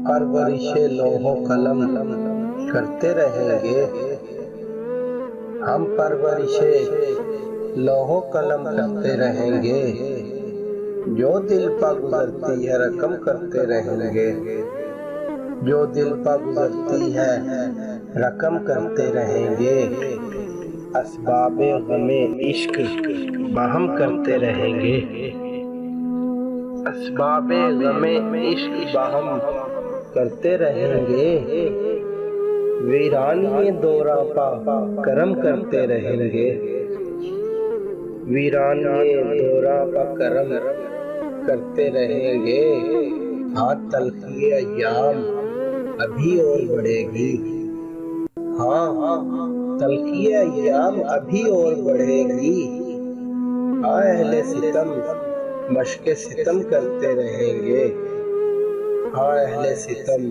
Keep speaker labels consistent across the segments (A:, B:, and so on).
A: परवरिशे लोहो कलम करते रहेंगे। हम परवरिशे लोहो कलम करते रहेंगे। जो दिल पर गुजरती है रकम करते रहेंगे। जो दिल पर गुजरती है रकम करते रहेंगे। असबाबे गमे इश्क बहम करते रहेंगे। असबाबे गमे इश्क बहम करते रहेंगे। वीरानिए दौरा पा करम करते रहेंगे। वीरानिए दौरा पा करम करते रहेंगे। हाँ तलखी अय्याम अभी और बढ़ेगी। हाँ तलखी अय्याम अभी और बढ़ेगी। हाँ अहले सितम मशके सितम करते रहेंगे। हाँ अहले सितम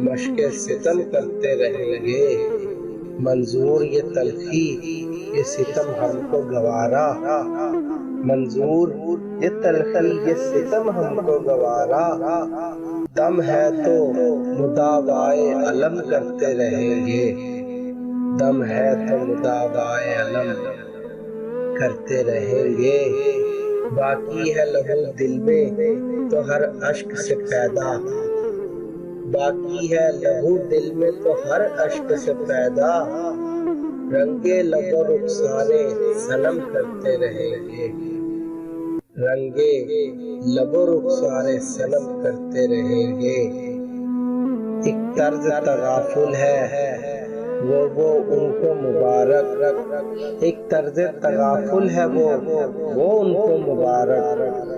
A: मशके सितम करते रहेंगे। मंजूर ये तलखी ये सितम हमको गवारा। मंजूर ये तलखी ये सितम हमको गवारा। दम है तो मुदावाए अलम करते रहेंगे। दम है तो मुदावाए अलम करते रहेंगे। बाकी है लहू दिल में तो हर अश्क से पैदा। बाकी है लहू दिल में तो हर अश्क से पैदा। रंगे लबो रुखसारे सनम करते रहेंगे। रंगे लबो रुखसारे सनम करते रहेंगे। एक तर्ज तगाफुल है वो उनको मुबारक। एक तर्ज तगाफुल है वो उनको मुबारक।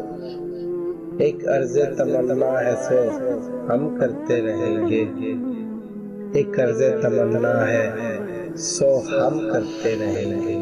A: एक अर्ज तमन्ना है सो हम करते रहेंगे। एक अर्ज तमन्ना है सो हम करते रहेंगे।